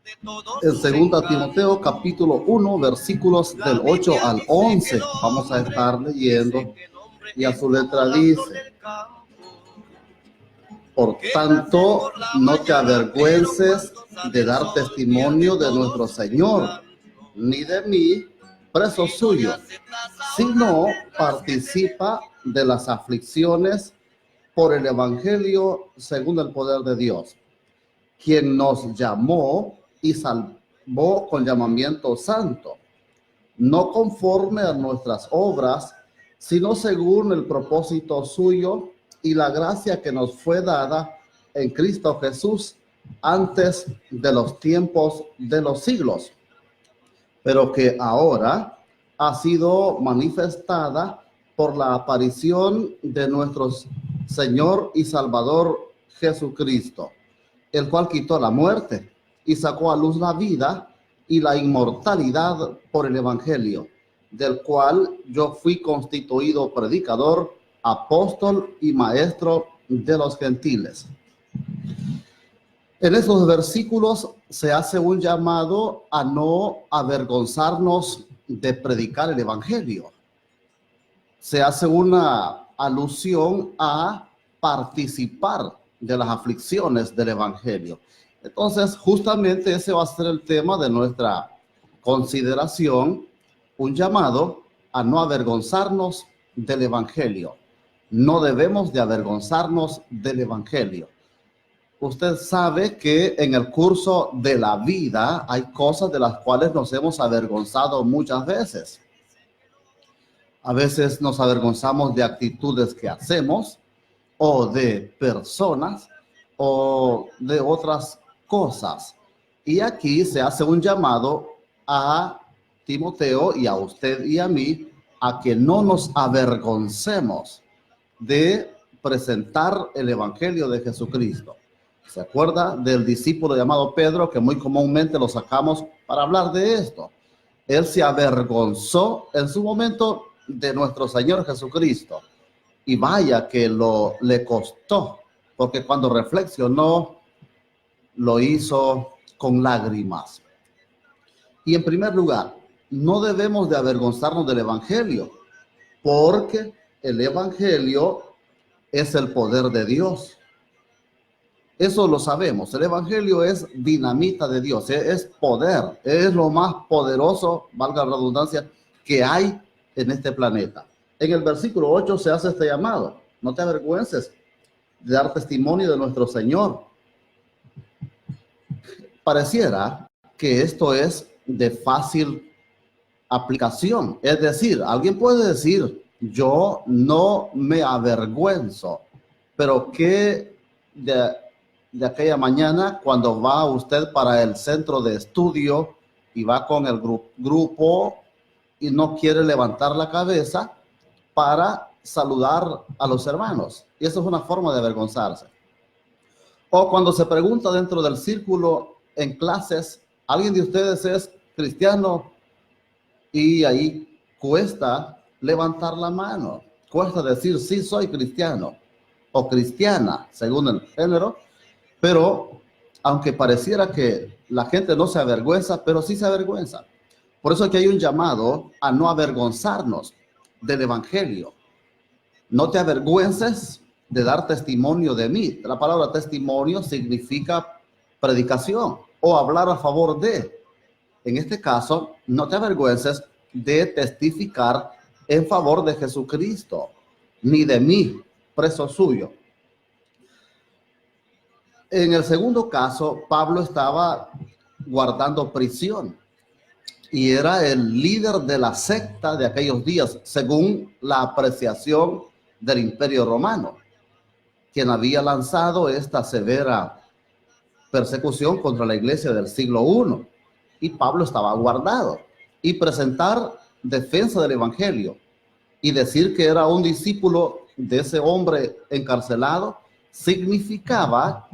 En 2 Timoteo capítulo 1 versículos del 8 al 11 vamos a estar leyendo, y a su letra dice: por tanto, no te avergüences de dar testimonio de nuestro Señor, ni de mí, preso suyo, sino participa de las aflicciones por el Evangelio según el poder de Dios, quien nos llamó y salvó con llamamiento santo, no conforme a nuestras obras, sino según el propósito suyo y la gracia que nos fue dada en Cristo Jesús antes de los tiempos de los siglos, pero que ahora ha sido manifestada por la aparición de nuestro Señor y Salvador Jesucristo, el cual quitó la muerte y sacó a luz la vida y la inmortalidad por el Evangelio, del cual yo fui constituido predicador, apóstol y maestro de los gentiles. En esos versículos se hace un llamado a no avergonzarnos de predicar el Evangelio. Se hace una alusión a participar de las aflicciones del Evangelio. Entonces, justamente ese va a ser el tema de nuestra consideración, un llamado a no avergonzarnos del Evangelio. No debemos de avergonzarnos del Evangelio. Usted sabe que en el curso de la vida hay cosas de las cuales nos hemos avergonzado muchas veces. A veces nos avergonzamos de actitudes que hacemos, o de personas, o de otras cosas. Y aquí se hace un llamado a Timoteo y a usted y a mí a que no nos avergoncemos de presentar el Evangelio de Jesucristo. ¿Se acuerda del discípulo llamado Pedro, que muy comúnmente lo sacamos para hablar de esto? Él se avergonzó en su momento de nuestro Señor Jesucristo. Y vaya que le costó, porque cuando reflexionó, lo hizo con lágrimas. Y en primer lugar, no debemos de avergonzarnos del Evangelio, porque el Evangelio es el poder de Dios. Eso lo sabemos. El Evangelio es dinamita de Dios, es poder, es lo más poderoso, valga la redundancia, que hay en este planeta. En el versículo 8 se hace este llamado: no te avergüences de dar testimonio de nuestro Señor. Pareciera que esto es de fácil aplicación. Es decir, alguien puede decir: yo no me avergüenzo. Pero ¿qué de aquella mañana cuando va usted para el centro de estudio y va con el grupo y no quiere levantar la cabeza para saludar a los hermanos? Y eso es una forma de avergonzarse. O cuando se pregunta dentro del círculo en clases: ¿alguien de ustedes es cristiano? Y ahí cuesta levantar la mano, cuesta decir sí soy cristiano o cristiana, según el género. Pero aunque pareciera que la gente no se avergüenza, pero sí se avergüenza. Por eso aquí hay un llamado a no avergonzarnos del Evangelio. No te avergüences de dar testimonio de mí. La palabra testimonio significa predicación o hablar a favor de. En este caso, no te avergüences de testificar en favor de Jesucristo, ni de mí, preso suyo. En el segundo caso, Pablo estaba guardando prisión y era el líder de la secta de aquellos días, según la apreciación del Imperio Romano, quien había lanzado esta severa persecución contra la iglesia del siglo I. Y Pablo estaba guardado. Y presentar defensa del Evangelio y decir que era un discípulo de ese hombre encarcelado significaba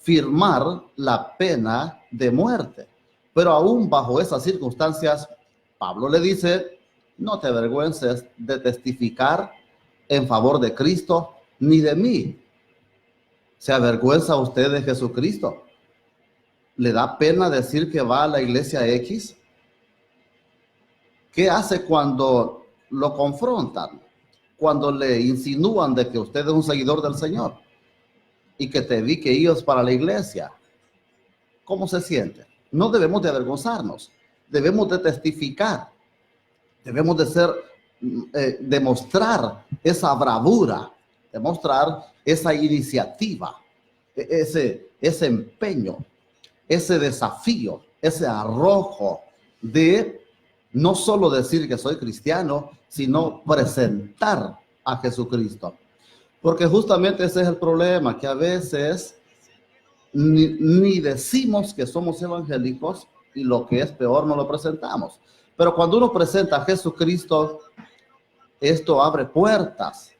firmar la pena de muerte. Pero aún bajo esas circunstancias, Pablo le dice: no te avergüences de testificar en favor de Cristo ni de mí. ¿Se avergüenza usted de Jesucristo? ¿Le da pena decir que va a la iglesia X? ¿Qué hace cuando lo confrontan? Cuando le insinúan de que usted es un seguidor del Señor y que te vi que ibas para la iglesia. ¿Cómo se siente? No debemos de avergonzarnos, debemos de testificar, debemos de demostrar esa bravura, demostrar esa iniciativa, ese empeño, ese desafío, ese arrojo de no solo decir que soy cristiano, sino presentar a Jesucristo. Porque justamente ese es el problema, que a veces ni decimos que somos evangélicos y lo que es peor, no lo presentamos. Pero cuando uno presenta a Jesucristo, esto abre puertas.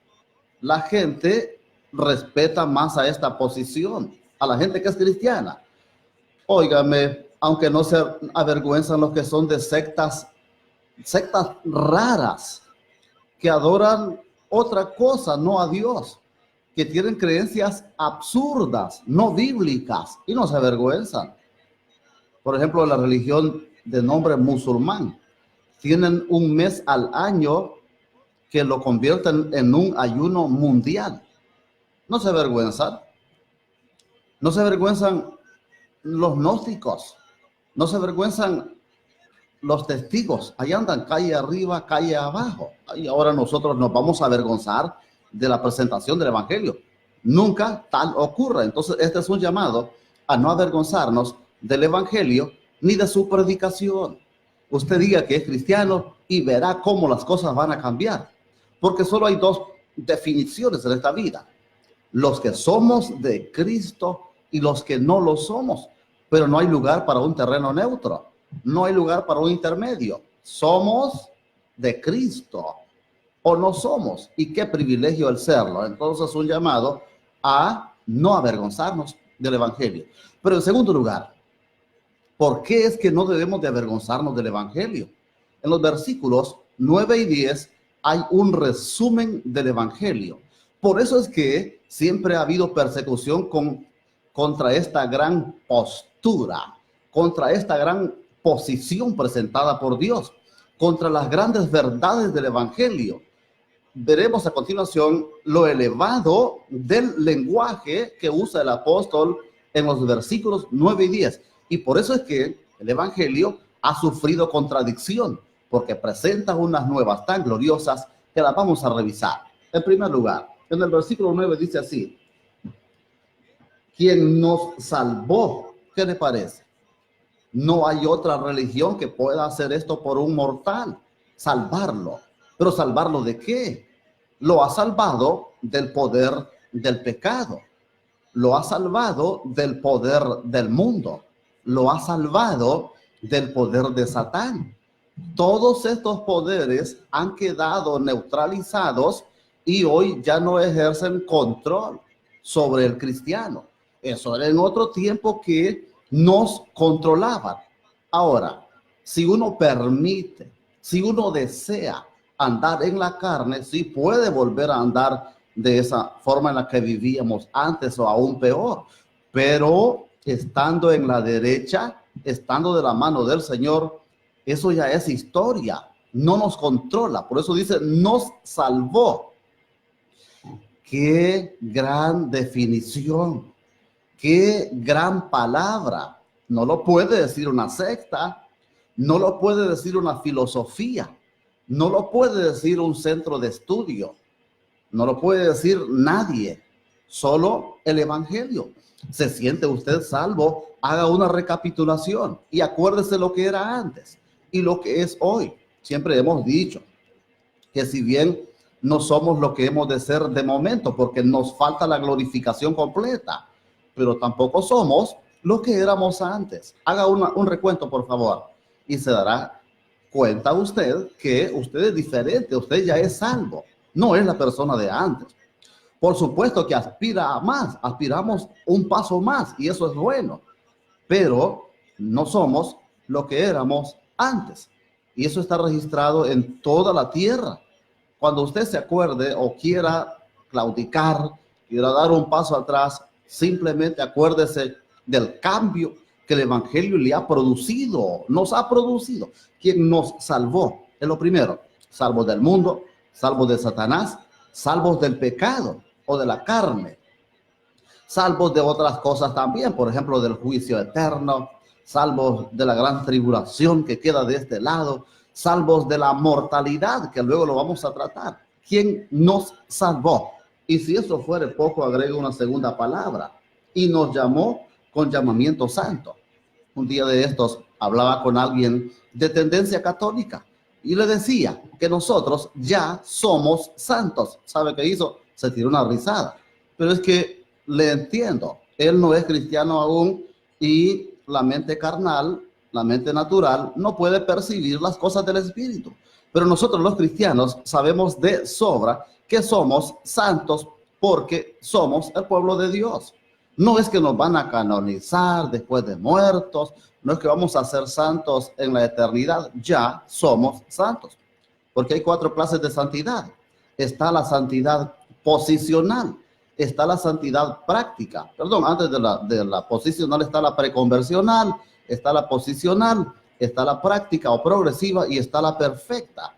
La gente respeta más a esta posición, a la gente que es cristiana. Óigame, aunque no se avergüenzan los que son de sectas raras, que adoran otra cosa, no a Dios, que tienen creencias absurdas, no bíblicas, y no se avergüenzan. Por ejemplo, la religión de nombre musulmán, tienen un mes al año que lo convierten en un ayuno mundial. No se avergüenzan. No se avergüenzan los gnósticos. No se avergüenzan los testigos. Ahí andan calle arriba, calle abajo. Y ahora nosotros nos vamos a avergonzar de la presentación del evangelio. Nunca tal ocurre. Entonces este es un llamado a no avergonzarnos del evangelio ni de su predicación. Usted diga que es cristiano y verá cómo las cosas van a cambiar. Porque solo hay dos definiciones en esta vida: los que somos de Cristo y los que no lo somos. Pero no hay lugar para un terreno neutro. No hay lugar para un intermedio. Somos de Cristo o no somos. Y qué privilegio el serlo. Entonces, un llamado a no avergonzarnos del evangelio. Pero en segundo lugar, ¿por qué es que no debemos de avergonzarnos del evangelio? En los versículos 9 y 10 hay un resumen del evangelio. Por eso es que siempre ha habido persecución contra esta gran postura, contra esta gran posición presentada por Dios, contra las grandes verdades del evangelio. Veremos a continuación lo elevado del lenguaje que usa el apóstol en los versículos 9 y 10. Y por eso es que el evangelio ha sufrido contradicción, porque presenta unas nuevas tan gloriosas que las vamos a revisar. En primer lugar, en el versículo 9 dice así: quien nos salvó. ¿Qué le parece? No hay otra religión que pueda hacer esto por un mortal, salvarlo. ¿Pero salvarlo de qué? Lo ha salvado del poder del pecado. Lo ha salvado del poder del mundo. Lo ha salvado del poder de Satán. Todos estos poderes han quedado neutralizados y hoy ya no ejercen control sobre el cristiano. Eso era en otro tiempo que nos controlaban. Ahora, si uno permite, si uno desea andar en la carne, sí puede volver a andar de esa forma en la que vivíamos antes o aún peor. Pero estando en la derecha, estando de la mano del Señor, eso ya es historia. No nos controla. Por eso dice, nos salvó. Qué gran definición. Qué gran palabra. No lo puede decir una secta, no lo puede decir una filosofía, no lo puede decir un centro de estudio, no lo puede decir nadie, solo el evangelio. ¿Se siente usted salvo? Haga una recapitulación y acuérdese lo que era antes y lo que es hoy. Siempre hemos dicho que si bien no somos lo que hemos de ser de momento, porque nos falta la glorificación completa, pero tampoco somos lo que éramos antes. Haga un recuento, por favor, y se dará cuenta usted que usted es diferente, usted ya es salvo, no es la persona de antes. Por supuesto que aspira a más, aspiramos un paso más, y eso es bueno, pero no somos lo que éramos antes. Y eso está registrado en toda la tierra. Cuando usted se acuerde o quiera claudicar, quiera dar un paso atrás, simplemente acuérdese del cambio que el evangelio le ha producido, nos ha producido. Quien nos salvó es lo primero: salvos del mundo, salvos de Satanás, salvos del pecado o de la carne, salvos de otras cosas también, por ejemplo, del juicio eterno, salvos de la gran tribulación que queda de este lado, salvos de la mortalidad, que luego lo vamos a tratar. ¿Quién nos salvó? Y si eso fuere poco, agrego una segunda palabra: y nos llamó con llamamiento santo. Un día de estos hablaba con alguien de tendencia católica y le decía que nosotros ya somos santos. ¿Sabe qué hizo? Se tiró una risada. Pero es que le entiendo. Él no es cristiano aún y la mente carnal, la mente natural, no puede percibir las cosas del Espíritu. Pero nosotros los cristianos sabemos de sobra que somos santos porque somos el pueblo de Dios. No es que nos van a canonizar después de muertos, no es que vamos a ser santos en la eternidad, ya somos santos. Porque hay 4 clases de santidad. Está la santidad posicional, está la santidad práctica. Perdón, antes de la posicional está la preconversional, está la posicional, está la práctica o progresiva y está la perfecta.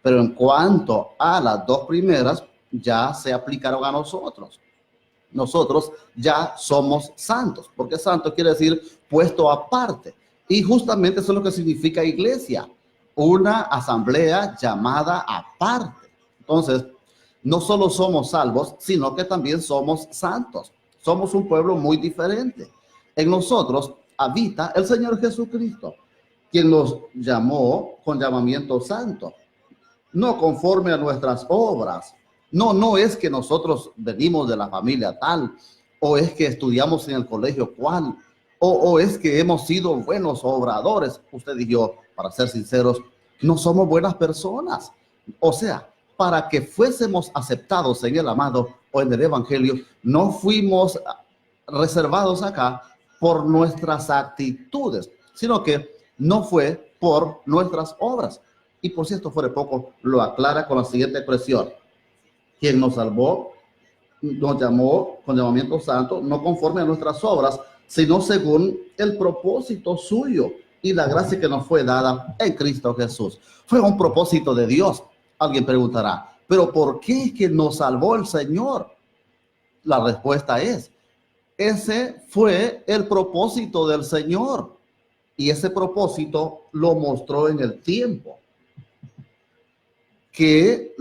Pero en cuanto a las 2 primeras, ya se aplicaron a nosotros. Nosotros ya somos santos, porque santo quiere decir puesto aparte. Y justamente eso es lo que significa iglesia, una asamblea llamada aparte. Entonces, no solo somos salvos, sino que también somos santos. Somos un pueblo muy diferente. En nosotros habita el Señor Jesucristo, quien nos llamó con llamamiento santo, no conforme a nuestras obras. No es que nosotros venimos de la familia tal, o es que estudiamos en el colegio cual, o es que hemos sido buenos obradores. Usted y yo, para ser sinceros, no somos buenas personas. O sea, para que fuésemos aceptados en el amado o en el evangelio, no fuimos reservados acá por nuestras actitudes, sino que no fue por nuestras obras. Y por si esto fuera poco, lo aclara con la siguiente expresión: quien nos salvó, nos llamó con llamamiento santo, no conforme a nuestras obras, sino según el propósito suyo y la gracia que nos fue dada en Cristo Jesús. Fue un propósito de Dios. Alguien preguntará, ¿pero por qué es que nos salvó el Señor? La respuesta es, ese fue el propósito del Señor. Y ese propósito lo mostró en el tiempo, que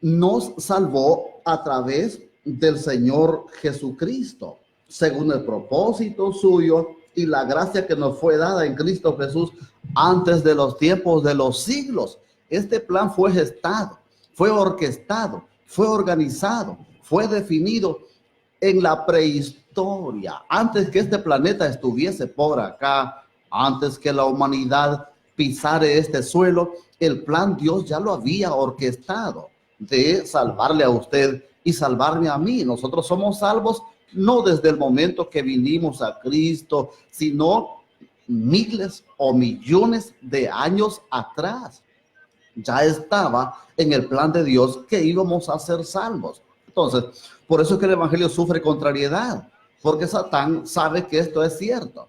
nos salvó a través del Señor Jesucristo, según el propósito suyo y la gracia que nos fue dada en Cristo Jesús antes de los tiempos de los siglos. Este plan fue gestado, fue orquestado, fue organizado, fue definido en la prehistoria, antes que este planeta estuviese por acá, antes que la humanidad pisare este suelo. El plan Dios ya lo había orquestado de salvarle a usted y salvarme a mí. Nosotros somos salvos no desde el momento que vinimos a Cristo, sino miles o millones de años atrás. Ya estaba en el plan de Dios que íbamos a ser salvos. Entonces, por eso es que el evangelio sufre contrariedad, porque Satán sabe que esto es cierto.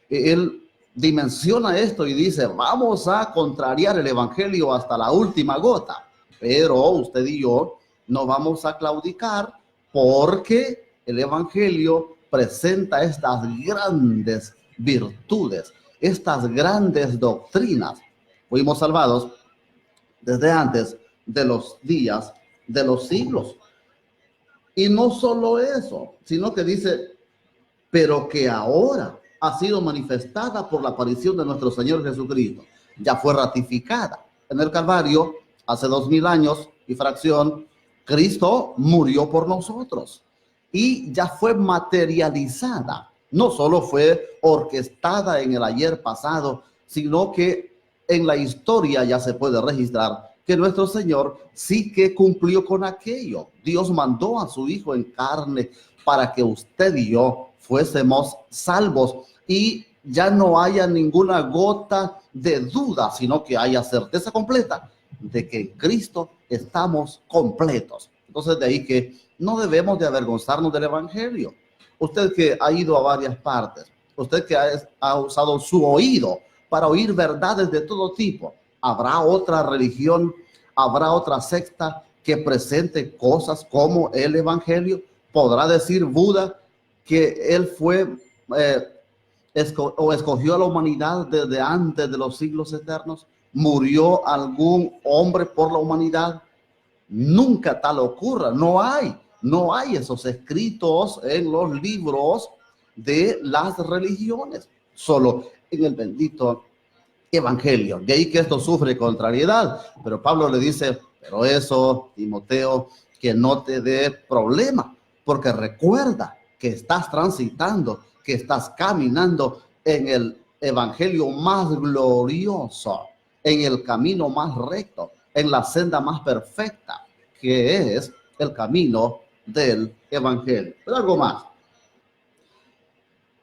Él dimensiona esto y dice, vamos a contrariar el evangelio hasta la última gota, pero usted y yo no vamos a claudicar, porque el evangelio presenta estas grandes virtudes, estas grandes doctrinas. Fuimos salvados desde antes de los días de los siglos. Y no solo eso, sino que dice, pero que ahora ha sido manifestada por la aparición de nuestro Señor Jesucristo. Ya fue ratificada en el Calvario hace 2000 años y fracción. Cristo murió por nosotros y ya fue materializada. No solo fue orquestada en el ayer pasado, sino que en la historia ya se puede registrar que nuestro Señor sí que cumplió con aquello. Dios mandó a su Hijo en carne para que usted y yo fuésemos salvos y ya no haya ninguna gota de duda, sino que haya certeza completa de que en Cristo estamos completos. Entonces, de ahí que no debemos de avergonzarnos del evangelio. Usted que ha ido a varias partes, usted que ha usado su oído para oír verdades de todo tipo, ¿habrá otra religión, habrá otra secta que presente cosas como el evangelio? ¿Podrá decir Buda que él fue escogió a la humanidad desde antes de los siglos eternos? ¿Murió algún hombre por la humanidad? Nunca tal ocurra. No hay esos escritos en los libros de las religiones, solo en el bendito evangelio. De ahí que esto sufre contrariedad, pero Pablo le dice, pero eso, Timoteo, que no te dé problema, porque recuerda que estás transitando, que estás caminando en el evangelio más glorioso, en el camino más recto, en la senda más perfecta, que es el camino del evangelio. Pero algo más.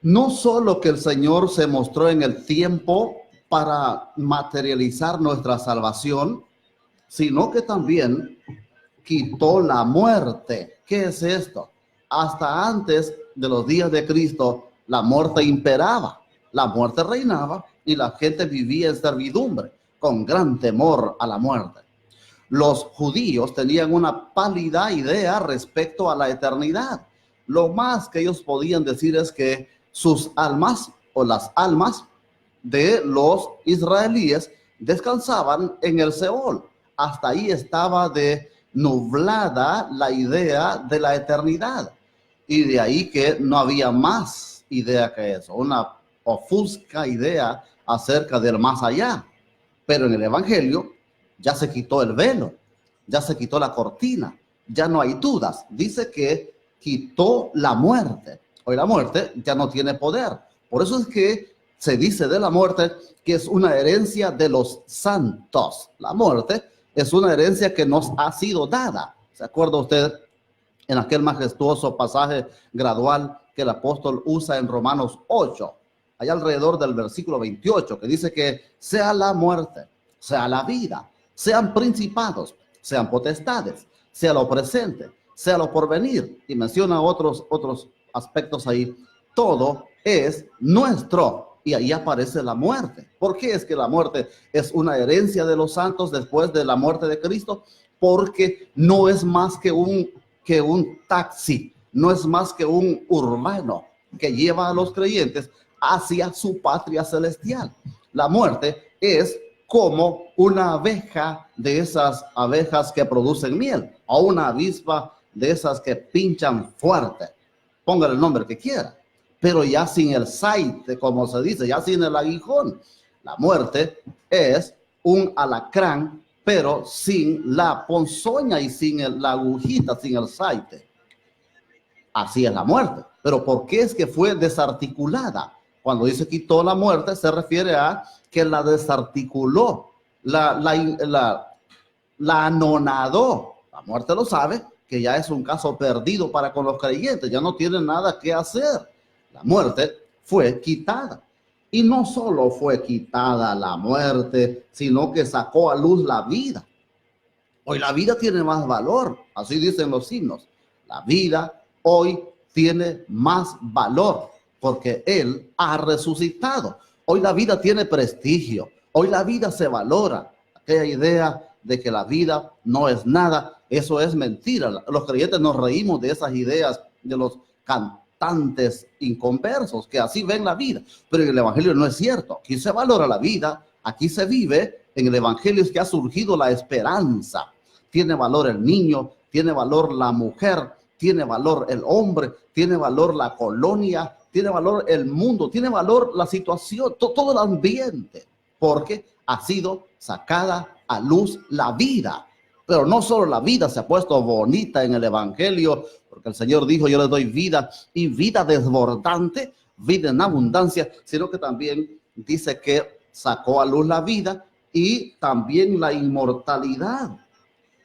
No solo que el Señor se mostró en el tiempo para materializar nuestra salvación, sino que también quitó la muerte. ¿Qué es esto? Hasta antes de los días de Cristo, la muerte imperaba, la muerte reinaba y la gente vivía en servidumbre, con gran temor a la muerte. Los judíos tenían una pálida idea respecto a la eternidad. Lo más que ellos podían decir es que sus almas o las almas de los israelíes descansaban en el Seol. Hasta ahí estaba de nublada la idea de la eternidad. Y de ahí que no había más idea que eso, una ofusca idea acerca del más allá. Pero en el evangelio ya se quitó el velo, ya se quitó la cortina, ya no hay dudas. Dice que quitó la muerte. Hoy la muerte ya no tiene poder. Por eso es que se dice de la muerte que es una herencia de los santos. La muerte es una herencia que nos ha sido dada. ¿Se acuerda usted en aquel majestuoso pasaje gradual que el apóstol usa en Romanos 8, allá alrededor del versículo 28, que dice que sea la muerte, sea la vida, sean principados, sean potestades, sea lo presente, sea lo porvenir, y menciona otros aspectos ahí, todo es nuestro, y ahí aparece la muerte. ¿Por qué es que la muerte es una herencia de los santos después de la muerte de Cristo? Porque no es más que un taxi, no es más que un urbano que lleva a los creyentes hacia su patria celestial. La muerte es como una abeja de esas abejas que producen miel, o una avispa de esas que pinchan fuerte. Póngale el nombre que quiera, pero ya sin el saite, como se dice, ya sin el aguijón. La muerte es un alacrán, pero sin la ponzoña y sin la agujita, sin el saite. Así es la muerte. Pero ¿por qué es que fue desarticulada? Cuando dice quitó la muerte, se refiere a que la desarticuló, la anonadó. La muerte lo sabe, que ya es un caso perdido para con los creyentes, ya no tiene nada que hacer. La muerte fue quitada. Y no solo fue quitada la muerte, sino que sacó a luz la vida. Hoy la vida tiene más valor, así dicen los himnos. La vida hoy tiene más valor porque Él ha resucitado. Hoy la vida tiene prestigio, hoy la vida se valora. Aquella idea de que la vida no es nada, eso es mentira. Los creyentes nos reímos de esas ideas de los cantantes inconversos que así ven la vida, pero en el evangelio no es cierto. Aquí se valora la vida, aquí se vive. En el evangelio es que ha surgido la esperanza. Tiene valor el niño, tiene valor la mujer, tiene valor el hombre, tiene valor la colonia, tiene valor el mundo, tiene valor la situación, todo el ambiente, porque ha sido sacada a luz la vida. Pero no solo la vida se ha puesto bonita en el evangelio, porque el Señor dijo, yo les doy vida y vida desbordante, vida en abundancia, sino que también dice que sacó a luz la vida y también la inmortalidad.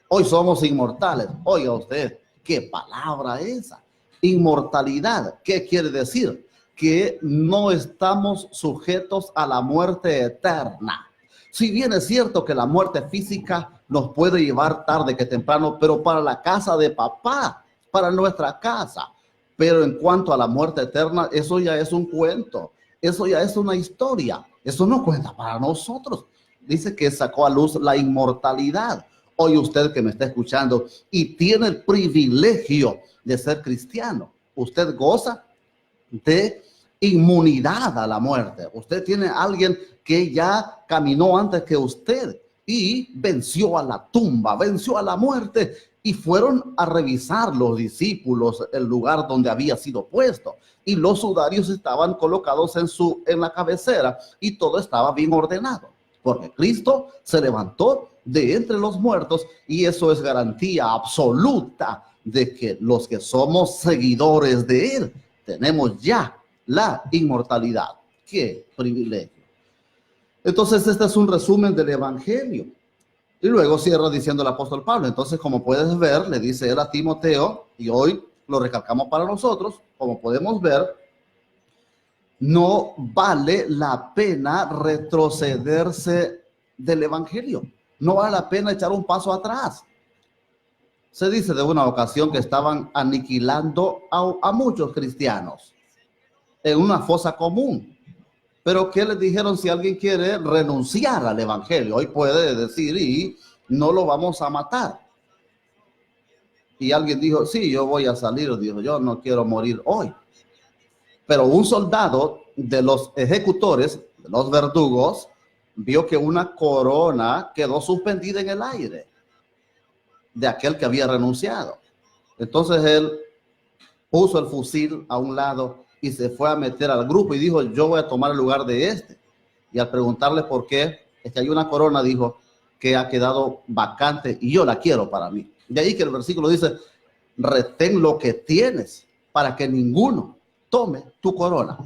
Hoy somos inmortales. Oiga usted, ¿qué palabra esa? Inmortalidad, ¿qué quiere decir? Que no estamos sujetos a la muerte eterna. Si bien es cierto que la muerte física nos puede llevar tarde que temprano, pero para la casa de papá, para nuestra casa. Pero en cuanto a la muerte eterna, eso ya es un cuento. Eso ya es una historia. Eso no cuenta para nosotros. Dice que sacó a luz la inmortalidad. Hoy usted que me está escuchando y tiene el privilegio de ser cristiano, usted goza de inmunidad a la muerte. Usted tiene a alguien que ya caminó antes que usted y venció a la tumba, venció a la muerte, y fueron a revisar los discípulos el lugar donde había sido puesto, y los sudarios estaban colocados en la cabecera y todo estaba bien ordenado, porque Cristo se levantó de entre los muertos, y eso es garantía absoluta de que los que somos seguidores de Él tenemos ya la inmortalidad. ¡Qué privilegio! Entonces, este es un resumen del Evangelio. Y luego cierra diciendo el apóstol Pablo. Entonces, como puedes ver, le dice él a Timoteo, y hoy lo recalcamos para nosotros, como podemos ver, no vale la pena retrocederse del Evangelio. No vale la pena echar un paso atrás. Se dice de una ocasión que estaban aniquilando a muchos cristianos en una fosa común. Pero ¿qué les dijeron? Si alguien quiere renunciar al Evangelio, hoy puede decir, y no lo vamos a matar. Y alguien dijo, sí, yo voy a salir. Dijo, yo no quiero morir hoy. Pero un soldado de los ejecutores, de los verdugos, vio que una corona quedó suspendida en el aire de aquel que había renunciado. Entonces él puso el fusil a un lado y se fue a meter al grupo y dijo, yo voy a tomar el lugar de este. Y al preguntarle por qué, es que hay una corona, dijo, que ha quedado vacante y yo la quiero para mí. De ahí que el versículo dice, retén lo que tienes para que ninguno tome tu corona.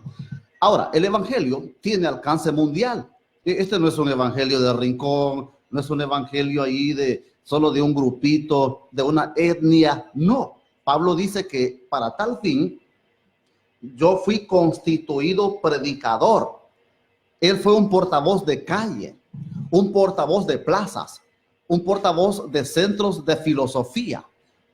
Ahora, el evangelio tiene alcance mundial. Este no es un evangelio de rincón, no es un evangelio ahí solo de un grupito, de una etnia. No, Pablo dice que para tal fin yo fui constituido predicador. Él fue un portavoz de calle, un portavoz de plazas, un portavoz de centros de filosofía.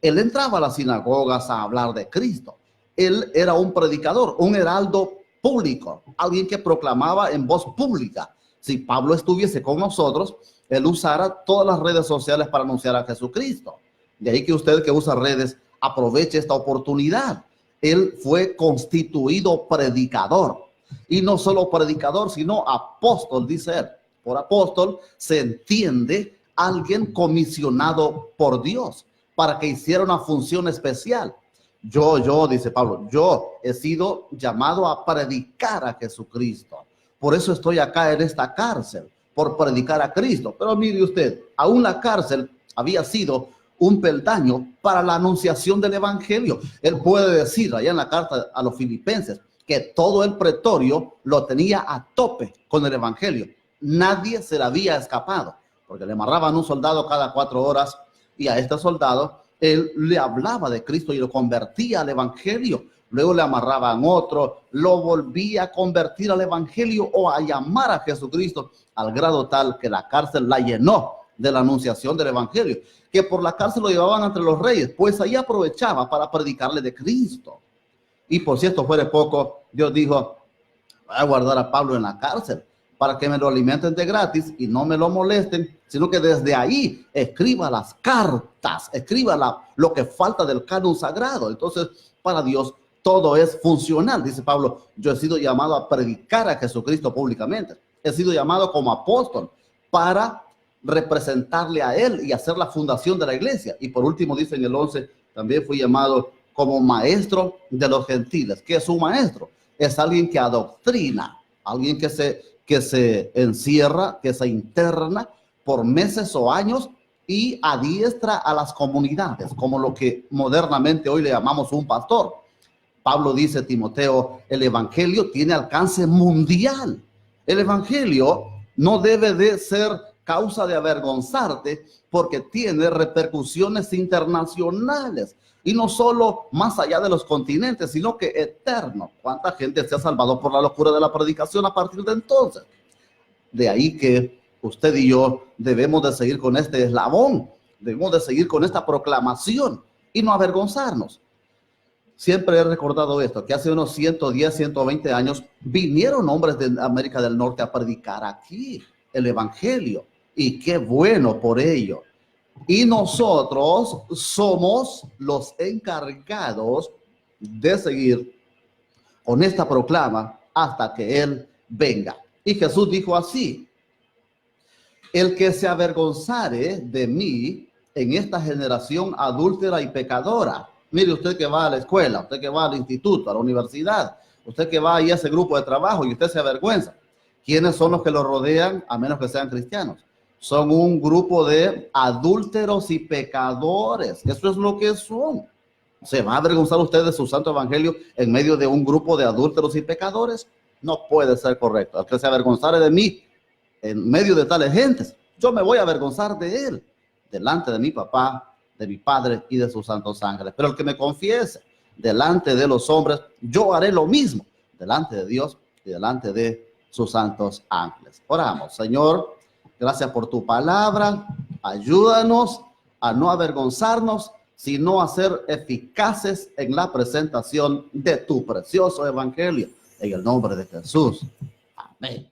Él entraba a las sinagogas a hablar de Cristo. Él era un predicador, un heraldo público, alguien que proclamaba en voz pública. Si Pablo estuviese con nosotros, él usara todas las redes sociales para anunciar a Jesucristo. De ahí que usted que usa redes aproveche esta oportunidad. Él fue constituido predicador. Y no solo predicador, sino apóstol, dice él. Por apóstol se entiende alguien comisionado por Dios para que hiciera una función especial. Yo, dice Pablo, yo he sido llamado a predicar a Jesucristo. Por eso estoy acá en esta cárcel, por predicar a Cristo. Pero mire usted, aún la cárcel había sido un peldaño para la anunciación del evangelio. Él puede decir allá en la carta a los filipenses que todo el pretorio lo tenía a tope con el evangelio. Nadie se le había escapado, porque le amarraban un soldado cada 4 horas y a este soldado él le hablaba de Cristo y lo convertía al evangelio. Luego le amarraban otro, lo volvía a convertir al evangelio o a llamar a Jesucristo, al grado tal que la cárcel la llenó de la anunciación del evangelio, que por la cárcel lo llevaban entre los reyes, pues ahí aprovechaba para predicarle de Cristo. Y por cierto, fuera poco, Dios dijo, voy a guardar a Pablo en la cárcel para que me lo alimenten de gratis y no me lo molesten, sino que desde ahí escriba las cartas, escriba lo que falta del canon sagrado. Entonces, para Dios todo es funcional. Dice Pablo, yo he sido llamado a predicar a Jesucristo públicamente. He sido llamado como apóstol para representarle a él y hacer la fundación de la iglesia. Y por último dice en el 11, también fui llamado como maestro de los gentiles. ¿Qué es un maestro? Es alguien que adoctrina, alguien que se encierra, que se interna por meses o años y adiestra a las comunidades, como lo que modernamente hoy le llamamos un pastor. Pablo dice, Timoteo, el evangelio tiene alcance mundial. El evangelio no debe de ser causa de avergonzarte porque tiene repercusiones internacionales y no solo más allá de los continentes, sino que eterno. ¿Cuánta gente se ha salvado por la locura de la predicación a partir de entonces? De ahí que usted y yo debemos de seguir con este eslabón, debemos de seguir con esta proclamación y no avergonzarnos. siempre he recordado esto, que hace unos 110, 120 años vinieron hombres de América del Norte a predicar aquí el evangelio. Y qué bueno por ello. Y nosotros somos los encargados de seguir con esta proclama hasta que Él venga. Y Jesús dijo así: el que se avergonzare de mí en esta generación adúltera y pecadora. Mire, usted que va a la escuela, usted que va al instituto, a la universidad, usted que va ahí a ese grupo de trabajo y usted se avergüenza. ¿Quiénes son los que lo rodean, a menos que sean cristianos? Son un grupo de adúlteros y pecadores. Eso es lo que son. ¿Se va a avergonzar usted de su santo evangelio en medio de un grupo de adúlteros y pecadores? No puede ser correcto. El que se avergonzare de mí en medio de tales gentes, yo me voy a avergonzar de él delante de mi papá, de mi padre y de sus santos ángeles. Pero el que me confiese delante de los hombres, yo haré lo mismo delante de Dios y delante de sus santos ángeles. Oramos. Señor, gracias por tu palabra. Ayúdanos a no avergonzarnos, sino a ser eficaces en la presentación de tu precioso evangelio. En el nombre de Jesús. Amén.